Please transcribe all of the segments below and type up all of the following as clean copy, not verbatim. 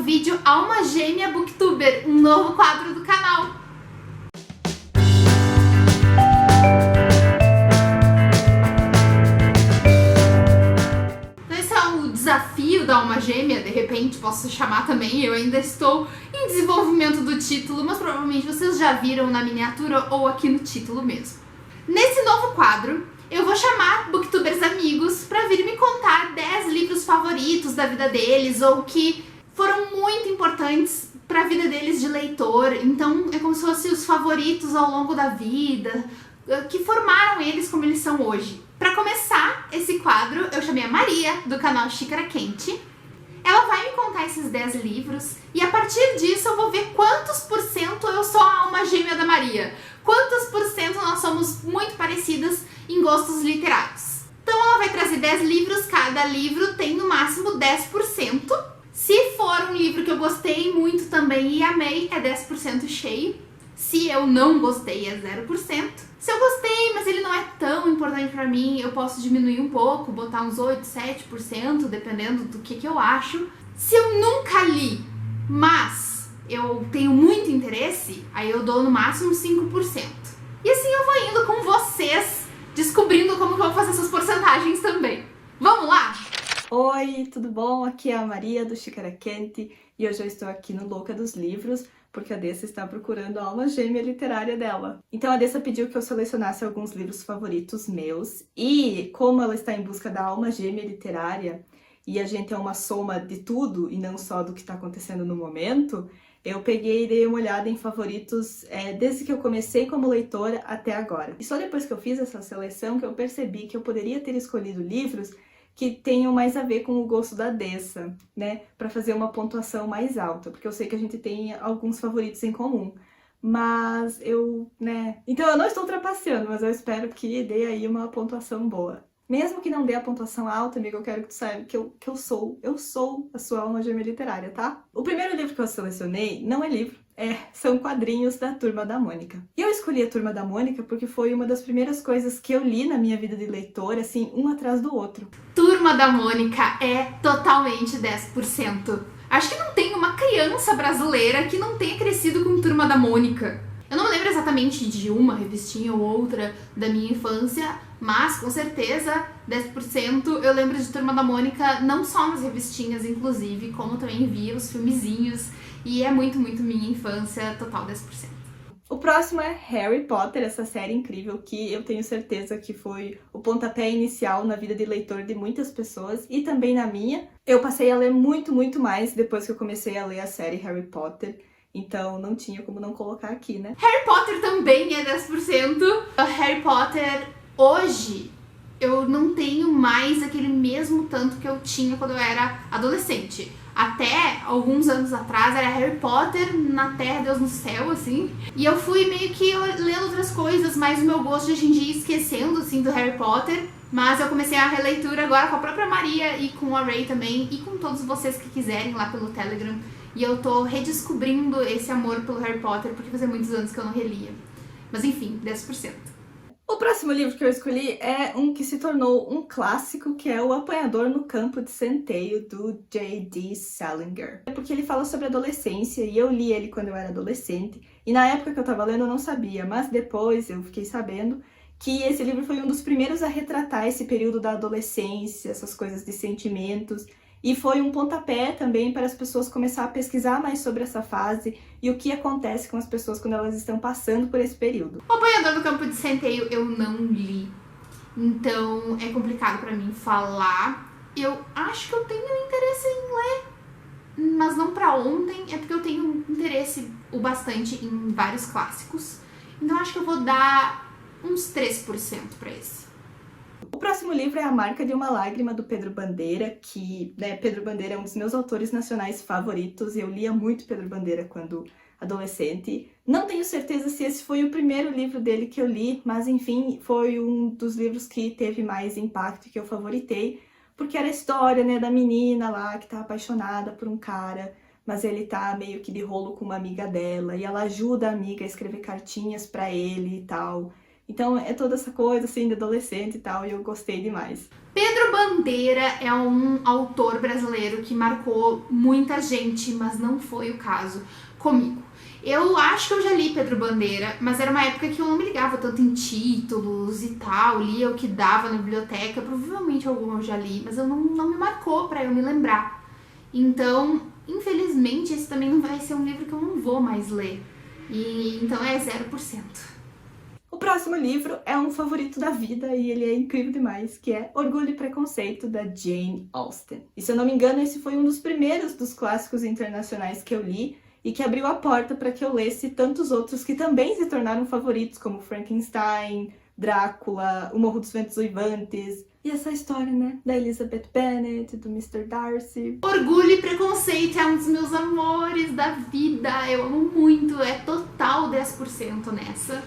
no vídeo Alma Gêmea Booktuber, um novo quadro do canal. Esse é o desafio da Alma Gêmea, de repente posso chamar também. Eu ainda estou em desenvolvimento do título, mas provavelmente vocês já viram na miniatura ou aqui no título mesmo. Nesse novo quadro, eu vou chamar booktubers amigos para vir me contar 10 livros favoritos da vida deles ou que foram muito importantes para a vida deles de leitor. Então é como se fossem os favoritos ao longo da vida, que formaram eles como eles são hoje. Para começar esse quadro, eu chamei a Maria, do canal Xícara Quente. Ela vai me contar esses 10 livros e a partir disso eu vou ver quantos por cento eu sou a alma gêmea da Maria. Quantos por cento nós somos muito parecidas em gostos literários. Então ela vai trazer 10 livros, cada livro tem no máximo 10%. Se for um livro que eu gostei muito também e amei, é 10% cheio. Se eu não gostei, é 0%. Se eu gostei, mas ele não é tão importante pra mim, eu posso diminuir um pouco, botar uns 8, 7%, dependendo do que eu acho. Se eu nunca li, mas eu tenho muito interesse, aí eu dou no máximo 5%. E assim eu vou indo com vocês, descobrindo como que eu vou fazer essas porcentagens também. Vamos lá? Oi, tudo bom? Aqui é a Maria do Xícara Quente e hoje eu estou aqui no Louca dos Livros porque a Dessa está procurando a alma gêmea literária dela. Então a Dessa pediu que eu selecionasse alguns livros favoritos meus e como ela está em busca da alma gêmea literária e a gente é uma soma de tudo e não só do que está acontecendo no momento, eu peguei e dei uma olhada em favoritos desde que eu comecei como leitora até agora. E só depois que eu fiz essa seleção que eu percebi que eu poderia ter escolhido livros que tenham mais a ver com o gosto da Dessa, né? Para fazer uma pontuação mais alta, porque eu sei que a gente tem alguns favoritos em comum. Mas Então eu não estou trapaceando, mas eu espero que dê aí uma pontuação boa. Mesmo que não dê a pontuação alta, amiga, eu quero que tu saiba que eu sou a sua alma gêmea literária, tá? O primeiro livro que eu selecionei não é livro, são quadrinhos da Turma da Mônica. E eu escolhi a Turma da Mônica porque foi uma das primeiras coisas que eu li na minha vida de leitora, assim, um atrás do outro. Turma da Mônica é totalmente 10%. Acho que não tem uma criança brasileira que não tenha crescido com Turma da Mônica. Eu não lembro exatamente de uma revistinha ou outra da minha infância, mas com certeza 10% eu lembro de Turma da Mônica, não só nas revistinhas, inclusive, como também via os filmezinhos, e é muito, muito minha infância, total 10%. O próximo é Harry Potter, essa série incrível que eu tenho certeza que foi o pontapé inicial na vida de leitor de muitas pessoas e também na minha. Eu passei a ler muito, muito mais depois que eu comecei a ler a série Harry Potter. Então não tinha como não colocar aqui, né? Harry Potter também é 10%. Harry Potter, hoje, eu não tenho mais aquele mesmo tanto que eu tinha quando eu era adolescente. Até alguns anos atrás era Harry Potter na Terra, Deus no céu, assim. E eu fui meio que lendo outras coisas, mas o meu gosto de hoje em dia esquecendo, assim, do Harry Potter. Mas eu comecei a releitura agora com a própria Maria e com a Ray também. E com todos vocês que quiserem lá pelo Telegram. E eu tô redescobrindo esse amor pelo Harry Potter, porque fazia muitos anos que eu não relia. Mas enfim, 10%. O próximo livro que eu escolhi é um que se tornou um clássico, que é O Apanhador no Campo de Centeio, do J.D. Salinger. É porque ele fala sobre adolescência, e eu li ele quando eu era adolescente, e na época que eu tava lendo eu não sabia, mas depois eu fiquei sabendo que esse livro foi um dos primeiros a retratar esse período da adolescência, essas coisas de sentimentos, e foi um pontapé também para as pessoas começar a pesquisar mais sobre essa fase e o que acontece com as pessoas quando elas estão passando por esse período. O Apanhador do Campo de Centeio eu não li, então é complicado para mim falar. Eu acho que eu tenho interesse em ler, mas não para ontem, é porque eu tenho interesse o bastante em vários clássicos. Então acho que eu vou dar uns 3% para esse. O próximo livro é A Marca de uma Lágrima, do Pedro Bandeira, que, Pedro Bandeira é um dos meus autores nacionais favoritos, e eu lia muito Pedro Bandeira quando adolescente. Não tenho certeza se esse foi o primeiro livro dele que eu li, mas enfim, foi um dos livros que teve mais impacto e que eu favoritei, porque era a história, da menina lá que tá apaixonada por um cara, mas ele tá meio que de rolo com uma amiga dela, e ela ajuda a amiga a escrever cartinhas pra ele e tal. Então é toda essa coisa assim de adolescente e tal, e eu gostei demais. Pedro Bandeira é um autor brasileiro que marcou muita gente, mas não foi o caso comigo. Eu acho que eu já li Pedro Bandeira, mas era uma época que eu não me ligava tanto em títulos e tal, lia o que dava na biblioteca, provavelmente algum eu já li, mas eu não me marcou pra eu me lembrar. Então, infelizmente, esse também não vai ser um livro que eu não vou mais ler. E então é 0%. O próximo livro é um favorito da vida e ele é incrível demais, que é Orgulho e Preconceito, da Jane Austen. E se eu não me engano, esse foi um dos primeiros dos clássicos internacionais que eu li e que abriu a porta para que eu lesse tantos outros que também se tornaram favoritos, como Frankenstein, Drácula, O Morro dos Ventos Uivantes, e essa história, né, da Elizabeth Bennet, do Mr. Darcy. Orgulho e Preconceito é um dos meus amores da vida, eu amo muito, é total 10% nessa.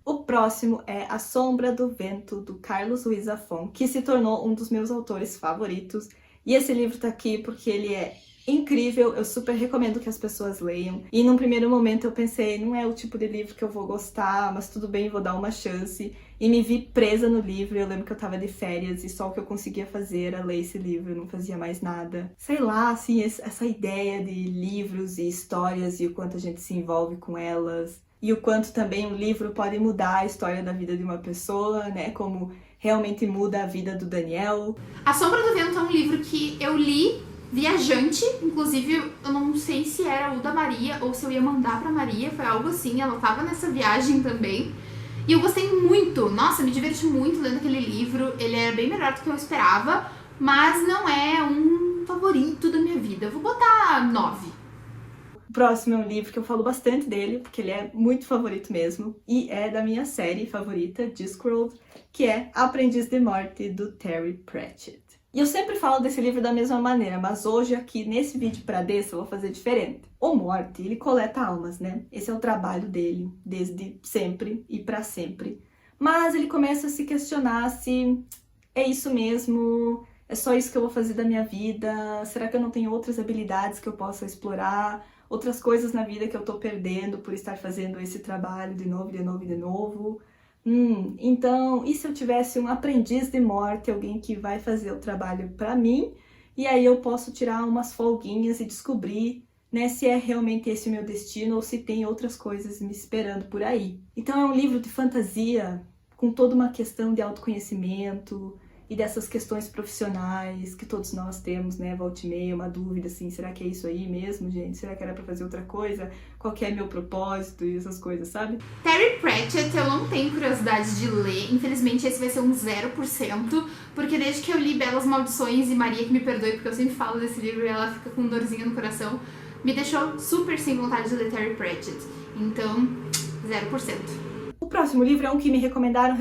O próximo é A Sombra do Vento, do Carlos Ruiz Zafón, que se tornou um dos meus autores favoritos. E esse livro tá aqui porque ele é incrível, eu super recomendo que as pessoas leiam. E num primeiro momento eu pensei, não é o tipo de livro que eu vou gostar, mas tudo bem, vou dar uma chance. E me vi presa no livro, eu lembro que eu tava de férias e só o que eu conseguia fazer era ler esse livro, eu não fazia mais nada. Sei lá, assim, essa ideia de livros e histórias e o quanto a gente se envolve com elas. E o quanto também um livro pode mudar a história da vida de uma pessoa, né? Como realmente muda a vida do Daniel. A Sombra do Vento é um livro que eu li viajante, inclusive eu não sei se era o da Maria ou se eu ia mandar pra Maria, foi algo assim, ela tava nessa viagem também. E eu gostei muito, nossa, me diverti muito lendo aquele livro, ele é bem melhor do que eu esperava, mas não é um favorito da minha vida, eu vou botar 9. O próximo é um livro que eu falo bastante dele, porque ele é muito favorito mesmo, e é da minha série favorita, Discworld, que é Aprendiz de Morte, do Terry Pratchett. E eu sempre falo desse livro da mesma maneira, mas hoje aqui nesse vídeo pra desse eu vou fazer diferente. O Morte, ele coleta almas, né? Esse é o trabalho dele, desde sempre e pra sempre. Mas ele começa a se questionar se é isso mesmo, é só isso que eu vou fazer da minha vida, será que eu não tenho outras habilidades que eu possa explorar? Outras coisas na vida que eu tô perdendo por estar fazendo esse trabalho de novo, de novo, de novo. Então, e se eu tivesse um aprendiz de morte, alguém que vai fazer o trabalho pra mim, e aí eu posso tirar umas folguinhas e descobrir, né, se é realmente esse o meu destino ou se tem outras coisas me esperando por aí. Então é um livro de fantasia, com toda uma questão de autoconhecimento, e dessas questões profissionais que todos nós temos, né, volta e meia, uma dúvida, assim, será que é isso aí mesmo, gente? Será que era pra fazer outra coisa? Qual que é meu propósito e essas coisas, sabe? Terry Pratchett eu não tenho curiosidade de ler, infelizmente esse vai ser um 0%, porque desde que eu li Belas Maldições, e Maria que me perdoe, porque eu sempre falo desse livro e ela fica com dorzinha no coração, me deixou super sem vontade de ler Terry Pratchett, então 0%. O próximo livro é um que me recomendaram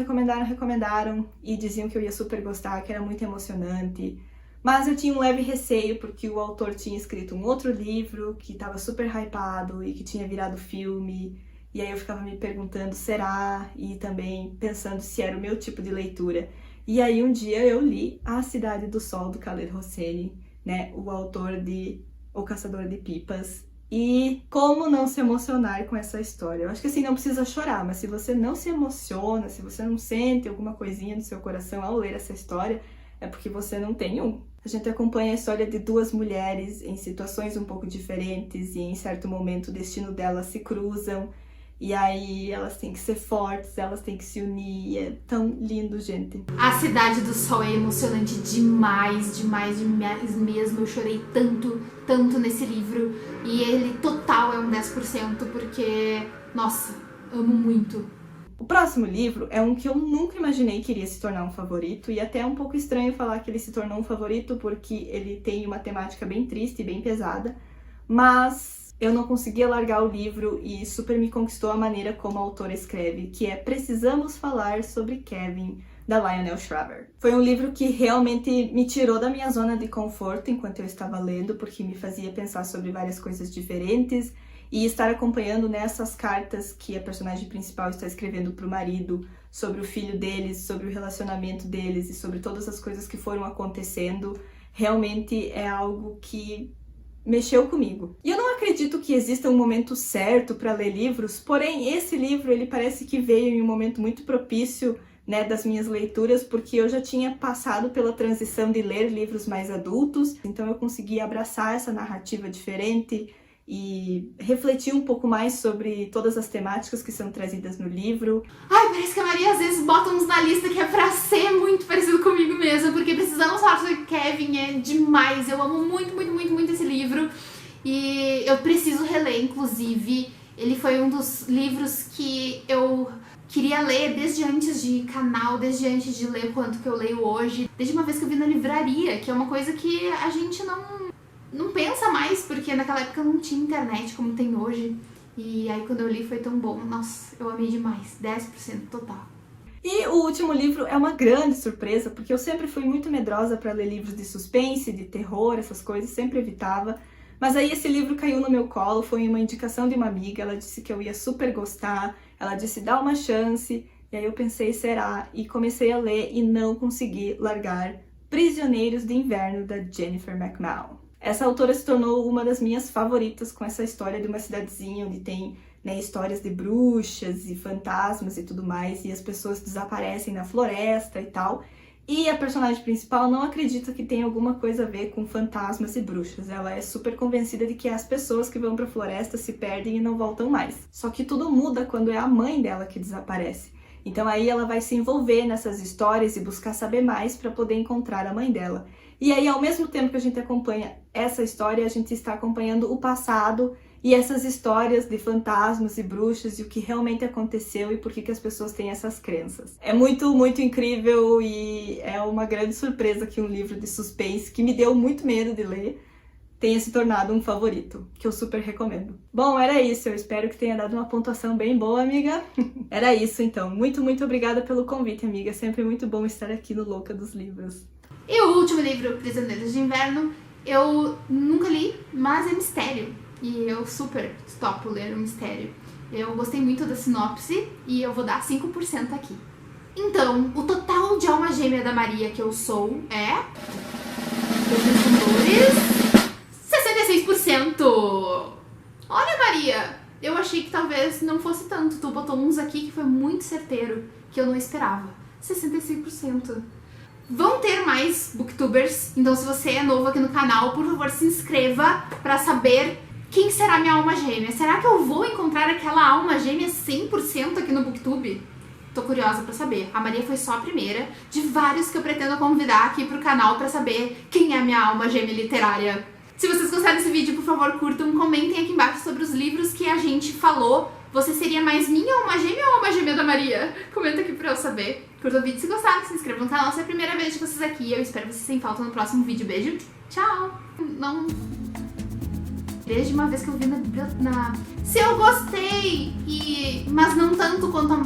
e diziam que eu ia super gostar, que era muito emocionante. Mas eu tinha um leve receio porque o autor tinha escrito um outro livro que estava super hypado e que tinha virado filme. E aí eu ficava me perguntando, será? E também pensando se era o meu tipo de leitura. E aí um dia eu li A Cidade do Sol, do Khaled Hosseini, né? O autor de O Caçador de Pipas. E como não se emocionar com essa história? Eu acho que assim, não precisa chorar, mas se você não se emociona, se você não sente alguma coisinha no seu coração ao ler essa história, é porque você não tem um. A gente acompanha a história de duas mulheres em situações um pouco diferentes e em certo momento o destino delas se cruzam. E aí elas têm que ser fortes, elas têm que se unir, é tão lindo, gente. A Cidade do Sol é emocionante demais, demais, demais mesmo. Eu chorei tanto, tanto nesse livro. E ele total é um 10%, porque, nossa, amo muito. O próximo livro é um que eu nunca imaginei que iria se tornar um favorito, e até é um pouco estranho falar que ele se tornou um favorito, porque ele tem uma temática bem triste e bem pesada, mas eu não conseguia largar o livro e super me conquistou a maneira como a autora escreve, que é Precisamos Falar sobre Kevin, da Lionel Shriver. Foi um livro que realmente me tirou da minha zona de conforto enquanto eu estava lendo, porque me fazia pensar sobre várias coisas diferentes e estar acompanhando nessas cartas que a personagem principal está escrevendo para o marido, sobre o filho deles, sobre o relacionamento deles e sobre todas as coisas que foram acontecendo, realmente é algo que mexeu comigo. E eu não acredito que exista um momento certo para ler livros, porém esse livro ele parece que veio em um momento muito propício, né, das minhas leituras, porque eu já tinha passado pela transição de ler livros mais adultos, então eu consegui abraçar essa narrativa diferente e refletir um pouco mais sobre todas as temáticas que são trazidas no livro. Ai, parece que a Maria às vezes bota uns na lista que é pra ser muito parecido comigo mesmo, porque Precisamos Falar sobre Kevin é demais. Eu amo muito, muito, muito, muito esse livro e eu preciso reler, inclusive. Ele foi um dos livros que eu queria ler desde antes de canal, desde antes de ler quanto que eu leio hoje, desde uma vez que eu vi na livraria, que é uma coisa que a gente não pensa mais, porque naquela época não tinha internet como tem hoje. E aí quando eu li foi tão bom. Nossa, eu amei demais. 10% total. E o último livro é uma grande surpresa, porque eu sempre fui muito medrosa para ler livros de suspense, de terror, essas coisas, sempre evitava. Mas aí esse livro caiu no meu colo, foi uma indicação de uma amiga, ela disse que eu ia super gostar, ela disse dá uma chance, e aí eu pensei, será? E comecei a ler e não consegui largar Prisioneiros de Inverno, da Jennifer McMahon. Essa autora se tornou uma das minhas favoritas com essa história de uma cidadezinha onde tem, né, histórias de bruxas e fantasmas e tudo mais, e as pessoas desaparecem na floresta e tal. E a personagem principal não acredita que tem alguma coisa a ver com fantasmas e bruxas. Ela é super convencida de que as pessoas que vão pra floresta se perdem e não voltam mais. Só que tudo muda quando é a mãe dela que desaparece. Então aí ela vai se envolver nessas histórias e buscar saber mais para poder encontrar a mãe dela. E aí, ao mesmo tempo que a gente acompanha essa história, a gente está acompanhando o passado e essas histórias de fantasmas e bruxas e o que realmente aconteceu e por que as pessoas têm essas crenças. É muito, muito incrível e é uma grande surpresa que um livro de suspense, que me deu muito medo de ler, tenha se tornado um favorito, que eu super recomendo. Bom, era isso. Eu espero que tenha dado uma pontuação bem boa, amiga. Era isso, então. Muito, muito obrigada pelo convite, amiga. É sempre muito bom estar aqui no Louca dos Livros. E o último livro, Prisioneiros de Inverno, eu nunca li, mas é mistério. E eu super topo ler um mistério. Eu gostei muito da sinopse e eu vou dar 5% aqui. Então, o total de alma gêmea da Maria que eu sou é... Os 66%! Olha, Maria, eu achei que talvez não fosse tanto. Tu botou uns aqui que foi muito certeiro, que eu não esperava. 65%. Vão ter mais booktubers, então se você é novo aqui no canal, por favor se inscreva pra saber quem será minha alma gêmea. Será que eu vou encontrar aquela alma gêmea 100% aqui no Booktube? Tô curiosa pra saber. A Maria foi só a primeira de vários que eu pretendo convidar aqui pro canal pra saber quem é a minha alma gêmea literária. Se vocês gostaram desse vídeo, por favor, curtam, comentem aqui embaixo sobre os livros que a gente falou. Você seria mais minha alma gêmea ou alma gêmea da Maria? Comenta aqui pra eu saber. Curtam o vídeo se gostaram, se inscrevam no canal se é a primeira vez de vocês aqui. Eu espero vocês sem falta no próximo vídeo. Beijo, tchau! Não... Desde uma vez que eu vi na... Se eu gostei, mas não tanto quanto a